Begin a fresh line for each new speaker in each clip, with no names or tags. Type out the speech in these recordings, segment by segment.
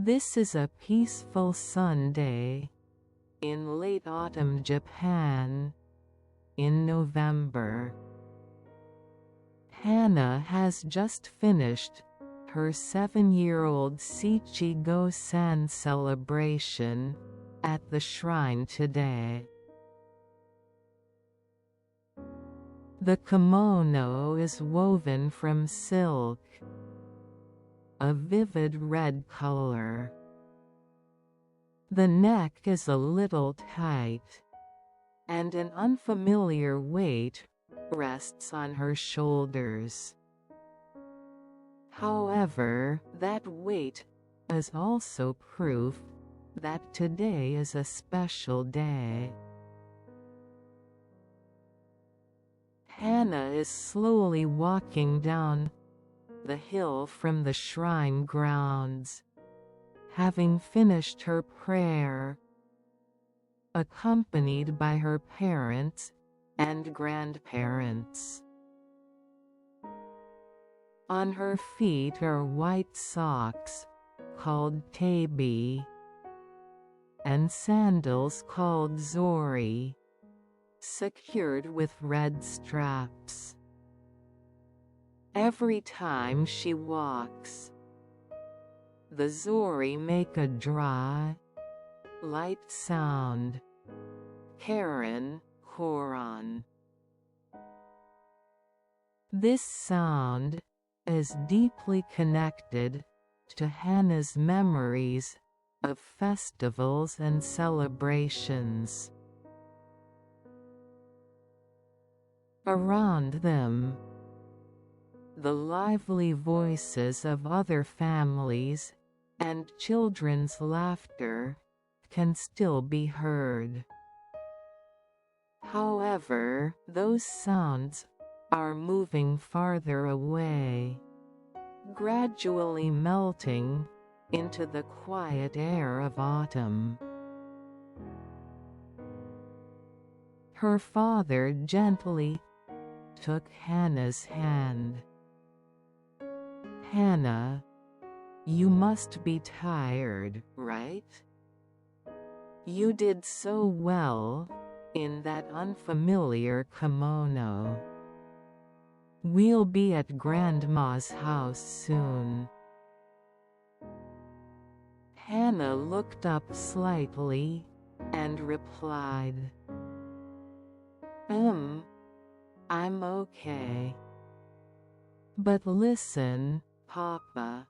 This is a peaceful Sunday in late autumn Japan in November. Hana has just finished her 7-year-old Shichi-Go-San celebration at the shrine today. The kimono is woven from silk, a vivid red color. The neck is a little tight, and an unfamiliar weight rests on her shoulders. However, that weight is also proof that today is a special day. Hana is slowly walking down the hill from the shrine grounds, having finished her prayer, accompanied by her parents and grandparents. On her feet are white socks, called tabi, and sandals called zori, secured with red straps. Every time she walks, the zori make a dry, light sound, Karen, koran. This sound is deeply connected to Hana's memories of festivals and celebrations. Around them, the lively voices of other families and children's laughter can still be heard. However, those sounds are moving farther away, gradually melting into the quiet air of autumn. Her father gently took Hana's hand. Hana, you must be tired, right? You did so well in that unfamiliar kimono. We'll be at Grandma's house soon. Hana looked up slightly and replied, I'm okay. But listen, Papa.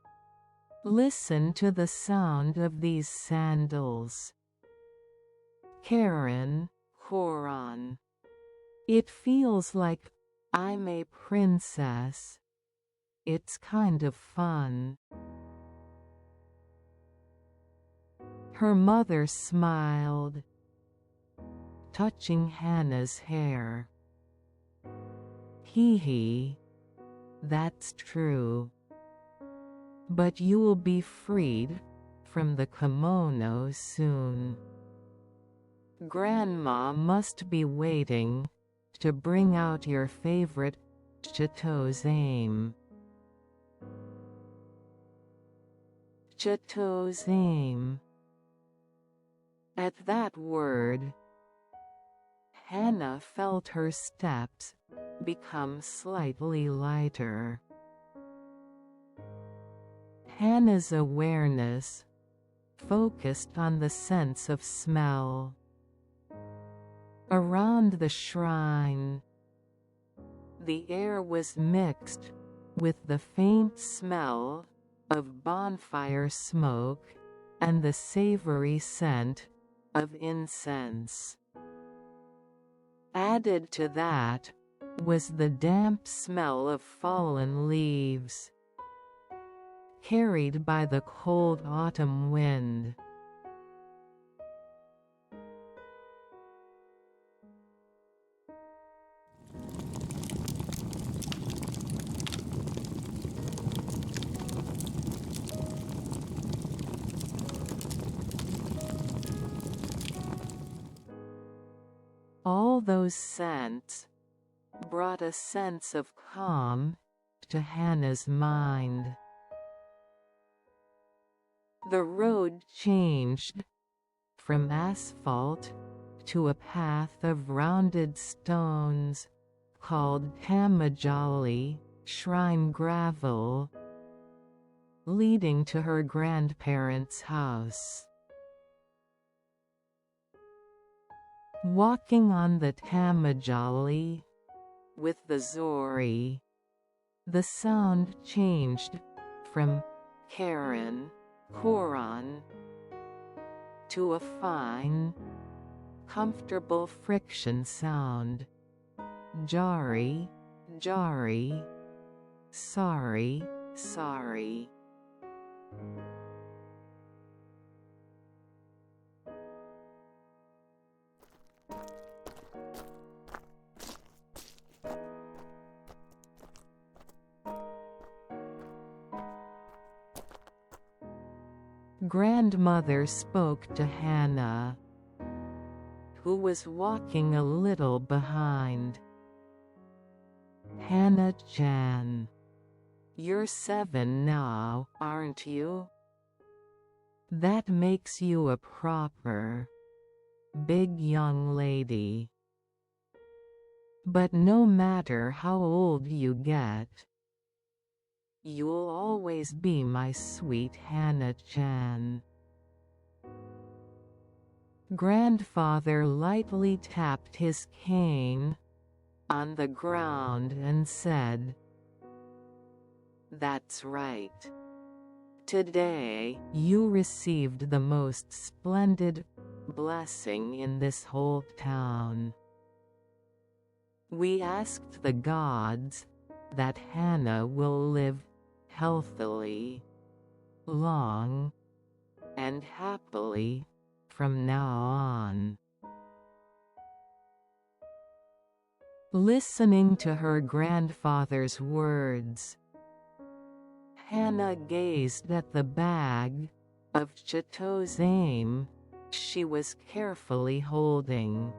Listen to the sound of these sandals. Karen, koran. It feels like I'm a princess. It's kind of fun. Her mother smiled, touching Hana's hair. Hee, that's true. But you will be freed from the kimono soon. Grandma must be waiting to bring out your favorite Chitose Ame. Chitose Ame. At that word, Hana felt her steps become slightly lighter. Hana's awareness focused on the sense of smell. Around the shrine, the air was mixed with the faint smell of bonfire smoke and the savory scent of incense. Added to that was the damp smell of fallen leaves, carried by the cold autumn wind. All those scents brought a sense of calm to Hana's mind. The road changed from asphalt to a path of rounded stones, called tamajali, shrine gravel, leading to her grandparents' house. Walking on the tamajali with the zori, the sound changed from Karen, Koran, to a fine, comfortable friction sound. Jari, jari, sorry, sorry. Grandmother spoke to Hannah, who was walking a little behind. Hannah-chan, you're 7 now, aren't you? That makes you a proper, big young lady. But no matter how old you get, you'll always be my sweet Hannah-chan. Grandfather lightly tapped his cane on the ground and said, "That's right. Today, you received the most splendid blessing in this whole town. We asked the gods that Hannah will live healthily, long, and happily from now on." Listening to her grandfather's words, Hannah gazed at the bag of Chitose Ame she was carefully holding.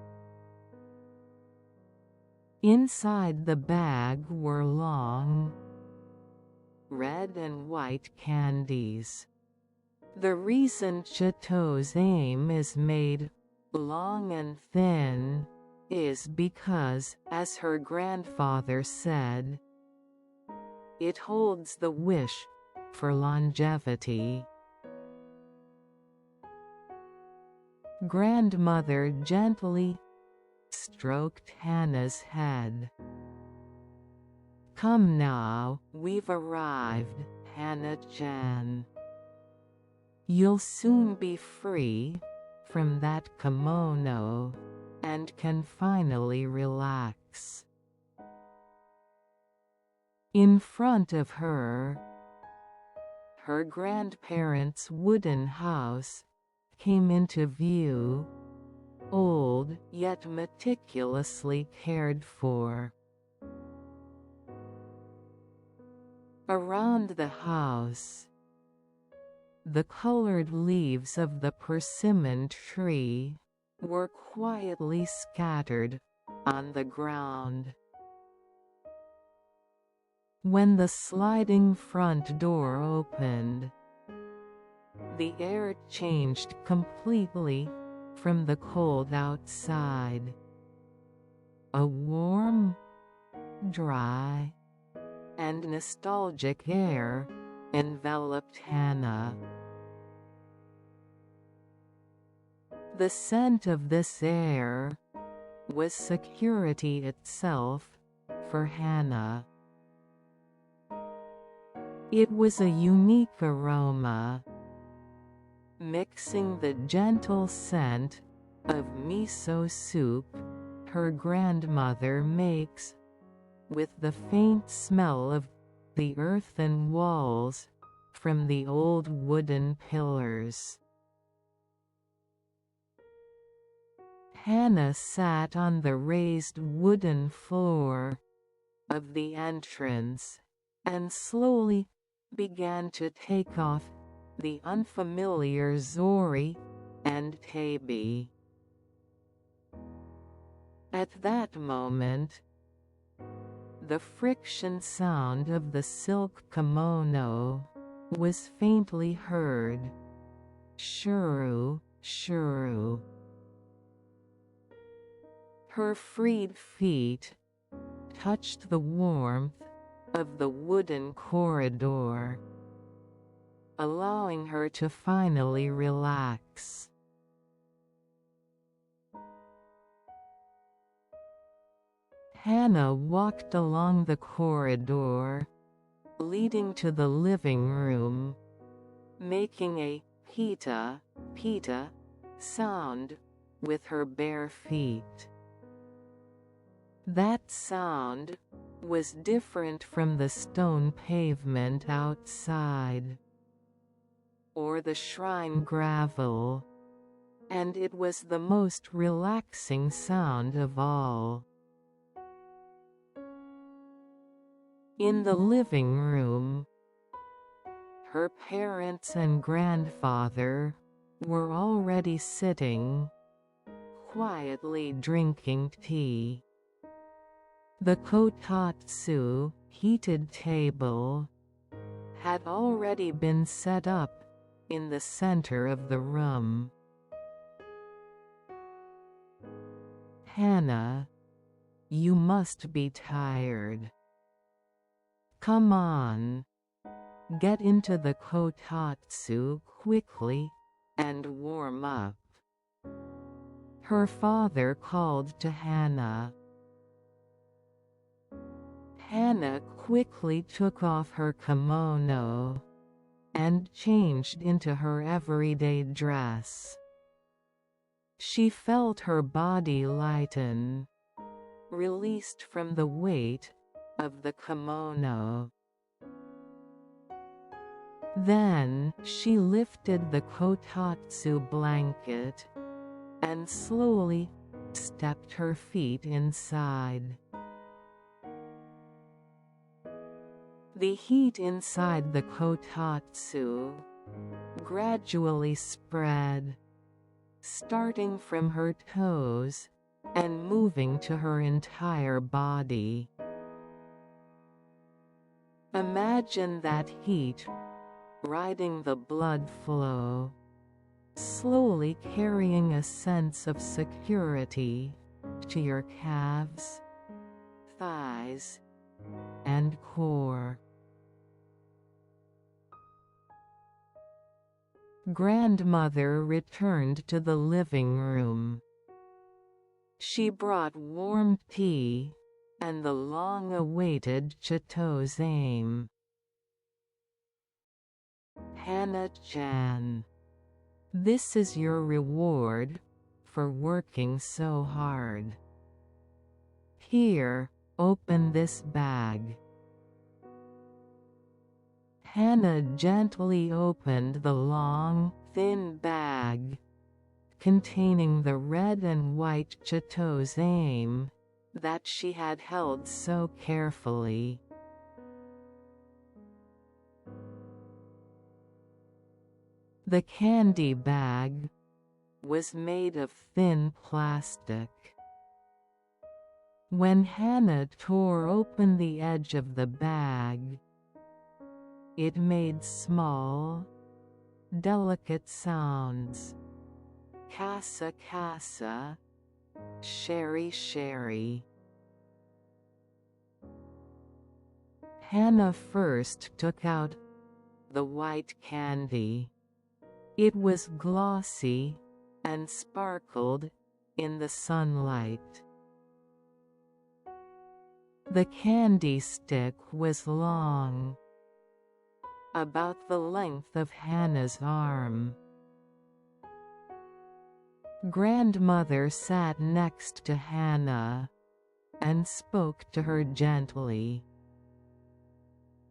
Inside the bag were long, red and white candies. The reason Chitose Ame is made long and thin is because, as her grandfather said, it holds the wish for longevity. Grandmother gently stroked Hannah's head. "Come now, we've arrived, Hannah-chan. You'll soon be free from that kimono and can finally relax." In front of her, her grandparents' wooden house came into view, old yet meticulously cared for. Around the house, the colored leaves of the persimmon tree were quietly scattered on the ground. When the sliding front door opened, the air changed completely from the cold outside. A warm, dry, and nostalgic air enveloped Hannah. The scent of this air was security itself for Hannah. It was a unique aroma, mixing the gentle scent of miso soup her grandmother makes with the faint smell of the earthen walls from the old wooden pillars. Hannah sat on the raised wooden floor of the entrance and slowly began to take off the unfamiliar zori and tabi. At that moment, the friction sound of the silk kimono was faintly heard Shuru, shuru. Her freed feet touched the warmth of the wooden corridor, allowing her to finally relax. Hana walked along the corridor, leading to the living room, making a pita, pita sound with her bare feet. That sound was different from the stone pavement outside, or the shrine gravel, and it was the most relaxing sound of all. In the living room, her parents and grandfather were already sitting, quietly drinking tea. The kotatsu, heated table, had already been set up in the center of the room. Hana, you must be tired. Come on. Get into the kotatsu quickly and warm up. Her father called to Hana. Hana quickly took off her kimono and changed into her everyday dress. She felt her body lighten, released from the weight of the kimono. Then she lifted the kotatsu blanket and slowly stepped her feet inside. The heat inside the kotatsu gradually spread, starting from her toes and moving to her entire body. Imagine that heat riding the blood flow, slowly carrying a sense of security to your calves, thighs, and core. Grandmother returned to the living room. She brought warm tea and the long-awaited Chitose Ame. Hana-chan, this is your reward for working so hard. Here, open this bag. Hana gently opened the long, thin bag containing the red and white Chitose Ame that she had held so carefully. The candy bag was made of thin plastic. When Hana tore open the edge of the bag, it made small, delicate sounds. Kasa kasa, sherry sherry. Hana first took out the white candy. It was glossy and sparkled in the sunlight. The candy stick was long, about the length of Hana's arm. Grandmother sat next to Hana and spoke to her gently.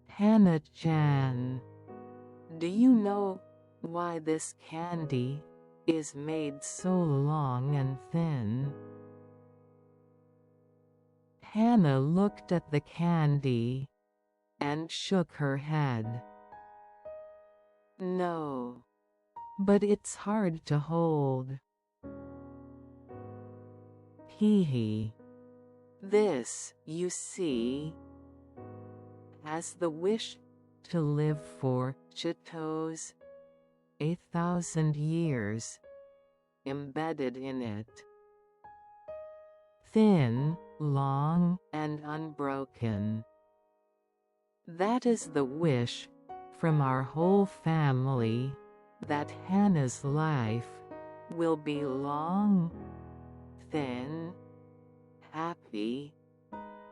Hana-chan, do you know why this candy is made so long and thin? Hana looked at the candy and shook her head. No, but it's hard to hold. Hee. This, you see, has the wish to live for Chitose 1,000 years embedded in it. Thin, long, and unbroken. That is the wish from our whole family, that Hannah's life will be long, thin, happy,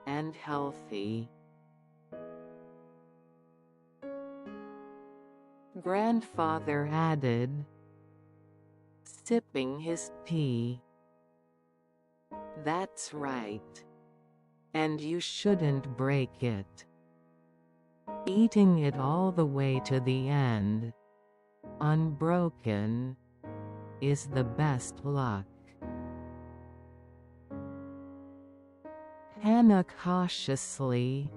and healthy. Grandfather added, sipping his tea. That's right. And you shouldn't break it. Eating it all the way to the end, unbroken, is the best luck. Hannah cautiously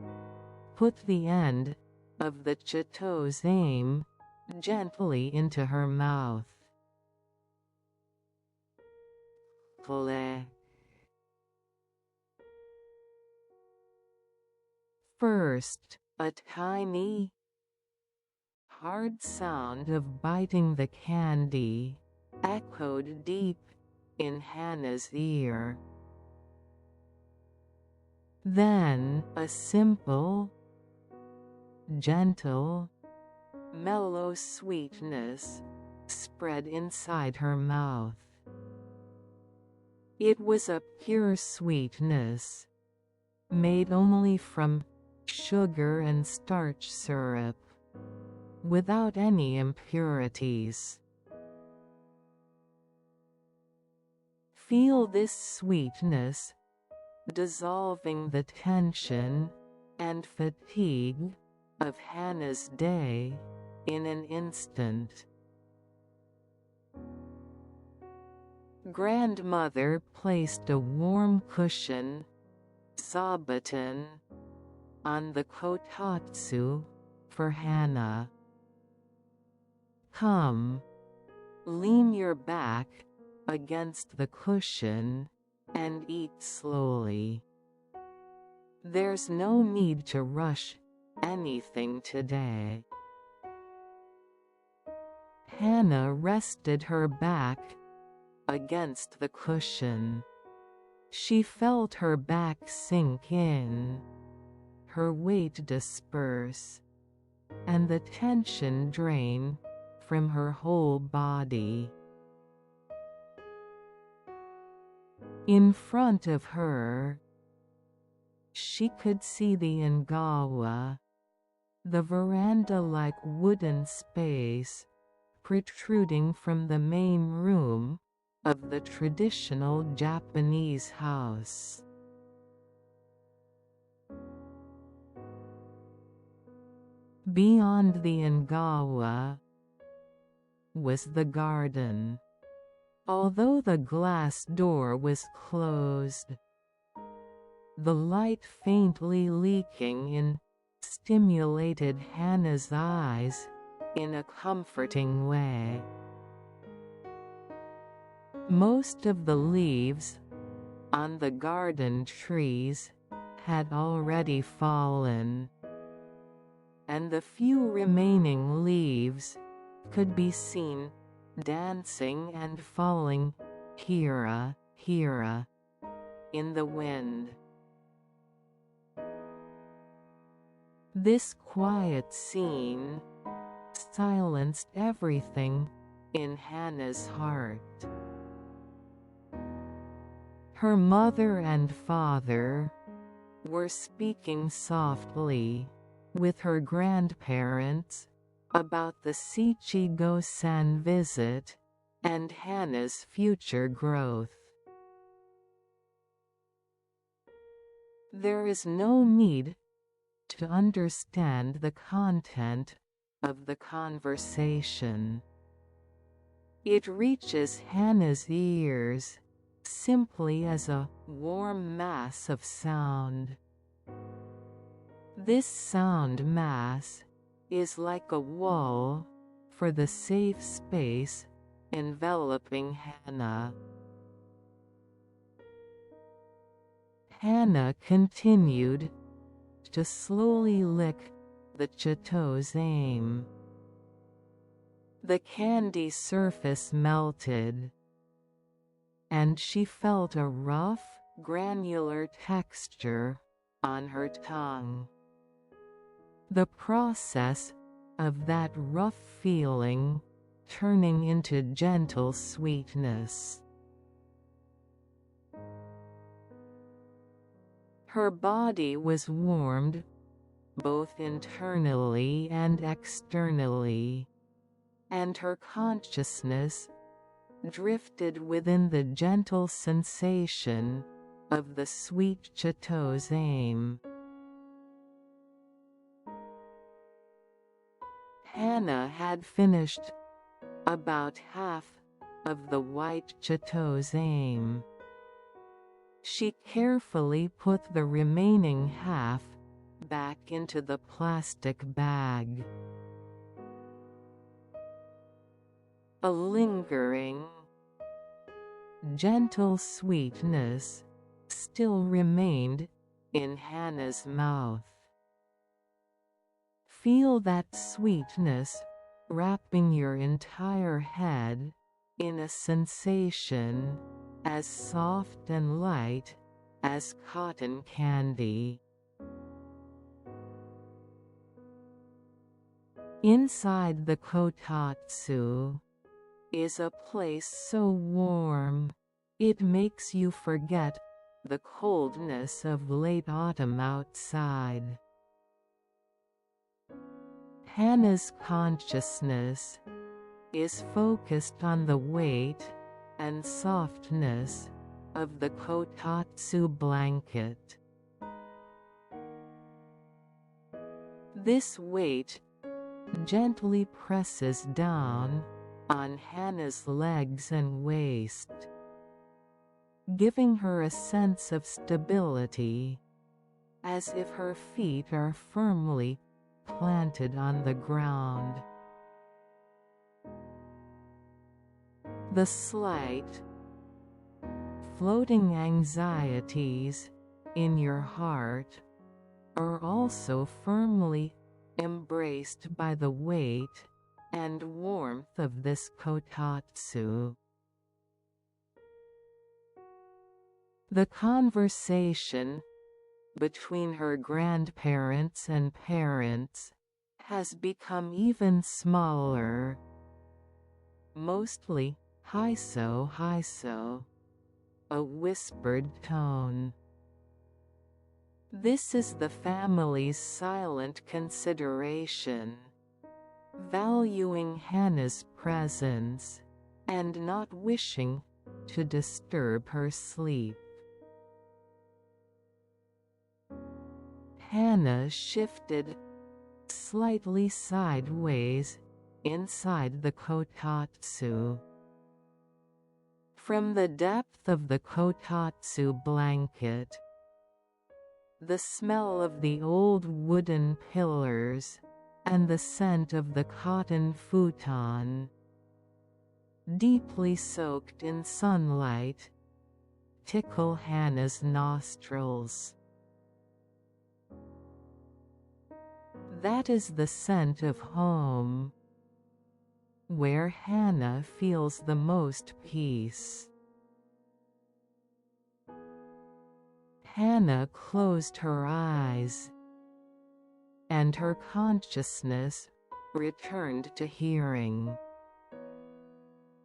put the end of the Chitose Ame gently into her mouth. Click. First, a tiny, hard sound of biting the candy echoed deep in Hannah's ear. Then a simple, gentle, mellow sweetness spread inside her mouth. It was a pure sweetness, made only from sugar and starch syrup, without any impurities. Feel this sweetness dissolving the tension and fatigue of Hannah's day in an instant. Grandmother placed a warm cushion, sabaton, on the kotatsu for Hannah. Come, lean your back against the cushion and eat slowly. There's no need to rush anything today. Hannah rested her back against the cushion. She felt her back sink in, her weight disperse, and the tension drain from her whole body. In front of her, she could see the Ngawa, the veranda-like wooden space protruding from the main room of the traditional Japanese house. Beyond the Ngawa was the garden. Although the glass door was closed, the light faintly leaking in stimulated Hannah's eyes in a comforting way. Most of the leaves on the garden trees had already fallen, and the few remaining leaves could be seen dancing and falling hira, hira in the wind. This quiet scene silenced everything in Hannah's heart. Her mother and father were speaking softly with her grandparents about the Shichi-Go-San visit and Hannah's future growth. There is no need to understand the content of the conversation. It reaches Hannah's ears simply as a warm mass of sound. This sound mass is like a wall for the safe space enveloping Hannah. Hannah continued to slowly lick the Chitose Ame. The candy surface melted, and she felt a rough, granular texture on her tongue. The process of that rough feeling turning into gentle sweetness. Her body was warmed, both internally and externally, and her consciousness drifted within the gentle sensation of the sweet Chitose Ame. Hana had finished about half of the white Chitose Ame. She carefully put the remaining half back into the plastic bag. A lingering, gentle sweetness still remained in Hana's mouth. Feel that sweetness wrapping your entire head in a sensation as soft and light as cotton candy. Inside the kotatsu is a place so warm, it makes you forget the coldness of late autumn outside. Hana's consciousness is focused on the weight and softness of the kotatsu blanket. This weight gently presses down on Hana's legs and waist, giving her a sense of stability, as if her feet are firmly planted on the ground. The slight, floating anxieties in your heart are also firmly embraced by the weight and warmth of this kotatsu. The conversation between her grandparents and parents has become even smaller, mostly "Hi-so, hi-so," a whispered tone. This is the family's silent consideration, valuing Hana's presence and not wishing to disturb her sleep. Hana shifted slightly sideways inside the kotatsu. From the depth of the kotatsu blanket, the smell of the old wooden pillars and the scent of the cotton futon, deeply soaked in sunlight, tickle Hana's nostrils. That is the scent of home, where Hana feels the most peace. Hana closed her eyes, and her consciousness returned to hearing.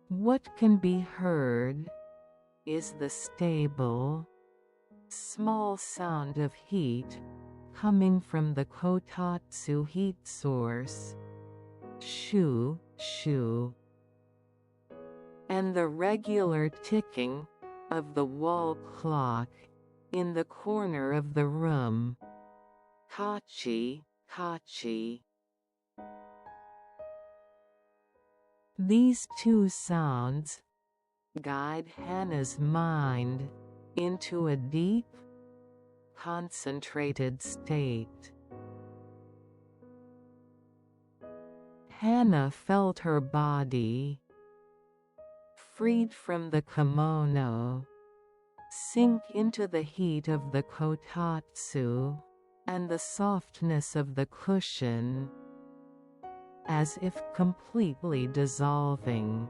What can be heard is the stable, small sound of heat coming from the kotatsu heat source, shoo, shoo, and the regular ticking of the wall clock in the corner of the room, kachi, kachi. These two sounds guide Hana's mind into a deep, concentrated state. Hana felt her body, freed from the kimono, sink into the heat of the kotatsu and the softness of the cushion, as if completely dissolving.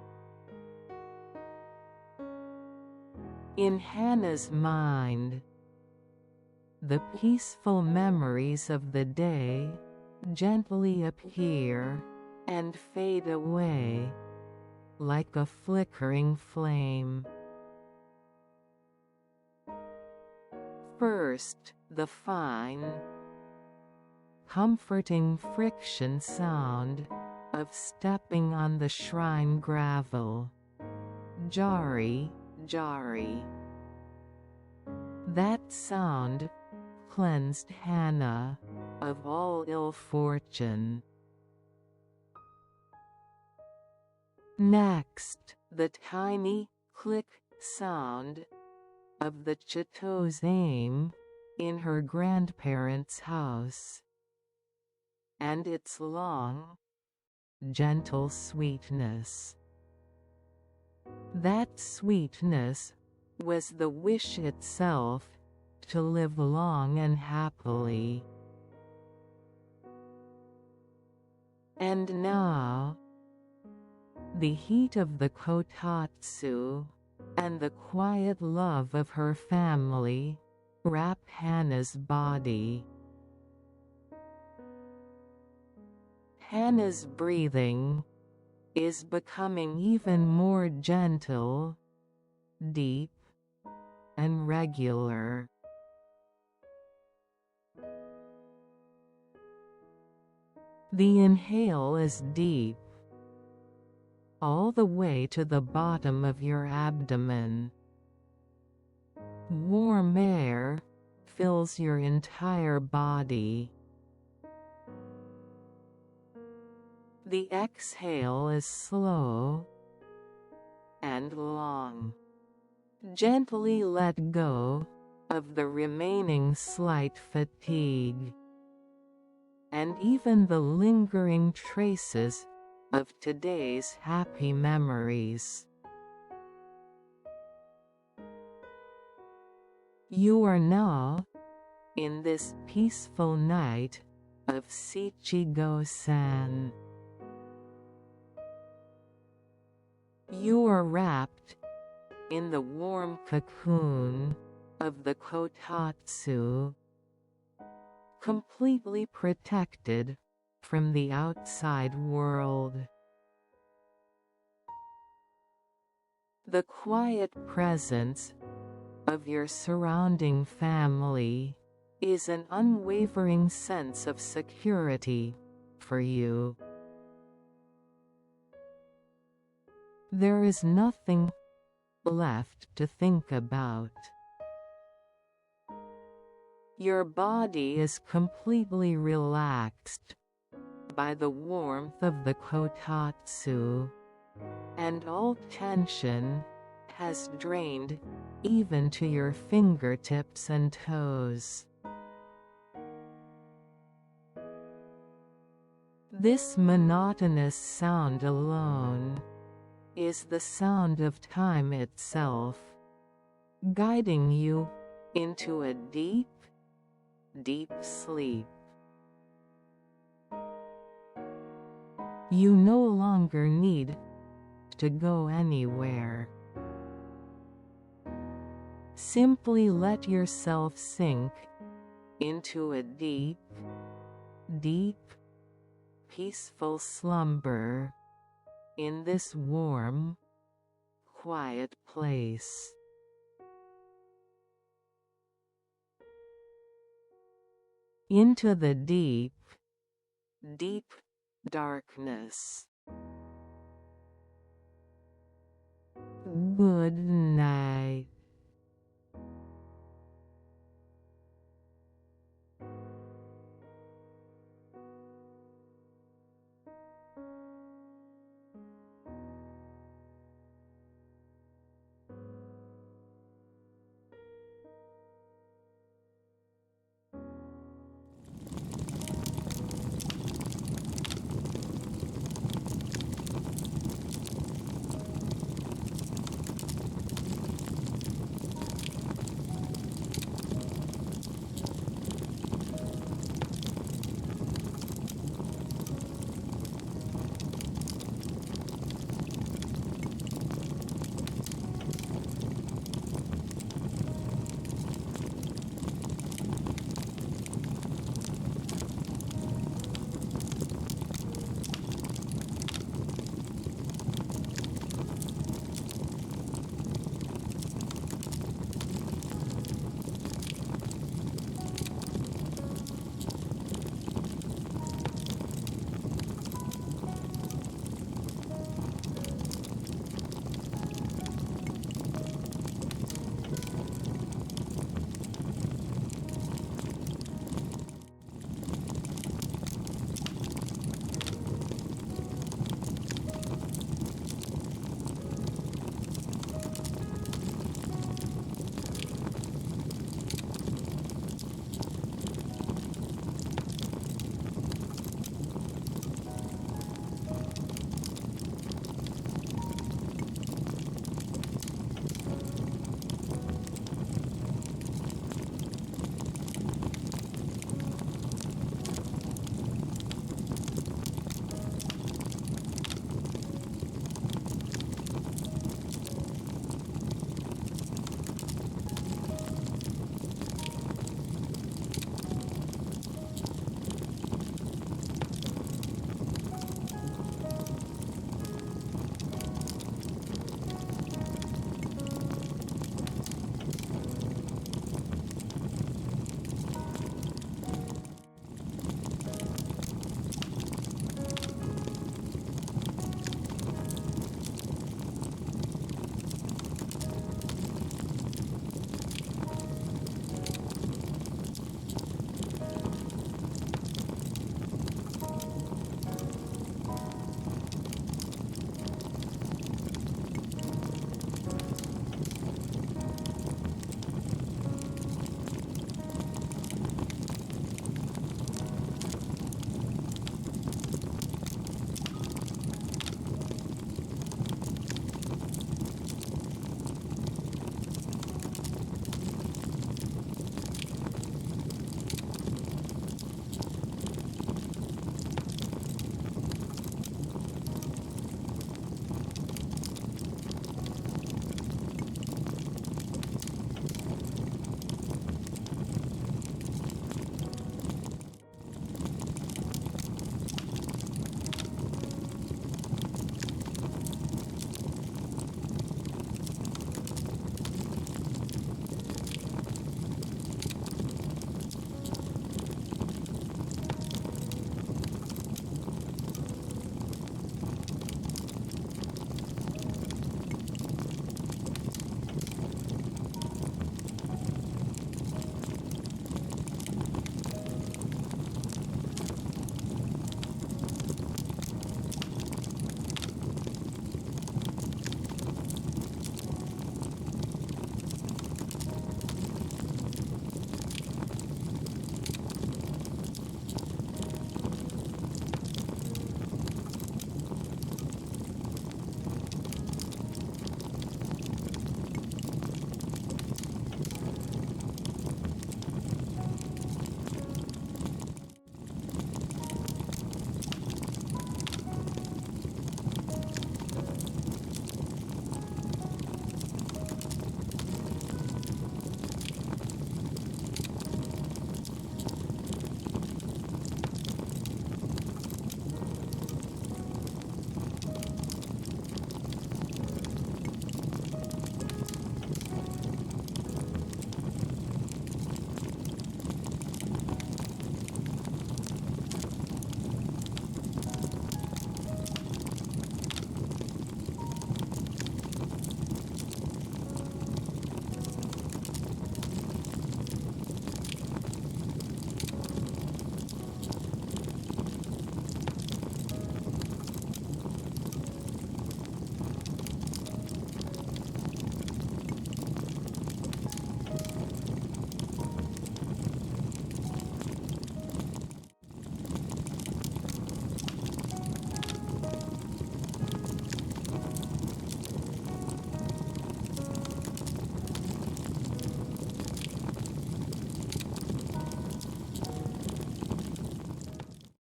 In Hana's mind, the peaceful memories of the day gently appear and fade away like a flickering flame. First, the fine, comforting friction sound of stepping on the shrine gravel. Jari, jari. That sound cleansed Hana of all ill fortune. Next, the tiny click sound of the Chitose Ame in her grandparents' house, and its long, gentle sweetness. That sweetness was the wish itself to live long and happily. And now, the heat of the kotatsu and the quiet love of her family wrap Hana's body. Hana's breathing is becoming even more gentle, deep, and regular. The inhale is deep, all the way to the bottom of your abdomen. Warm air fills your entire body. The exhale is slow and long. Gently let go of the remaining slight fatigue, and even the lingering traces of today's happy memories. You are now in this peaceful night of Shichi-Go-San. You are wrapped in the warm cocoon of the kotatsu, completely protected from the outside world. The quiet presence of your surrounding family is an unwavering sense of security for you. There is nothing left to think about. Your body is completely relaxed by the warmth of the kotatsu, and all tension has drained even to your fingertips and toes. This monotonous sound alone is the sound of time itself, guiding you into a deep, deep sleep. You no longer need to go anywhere. Simply let yourself sink into a deep, deep, peaceful slumber in this warm, quiet place. Into the deep, deep darkness. Good night.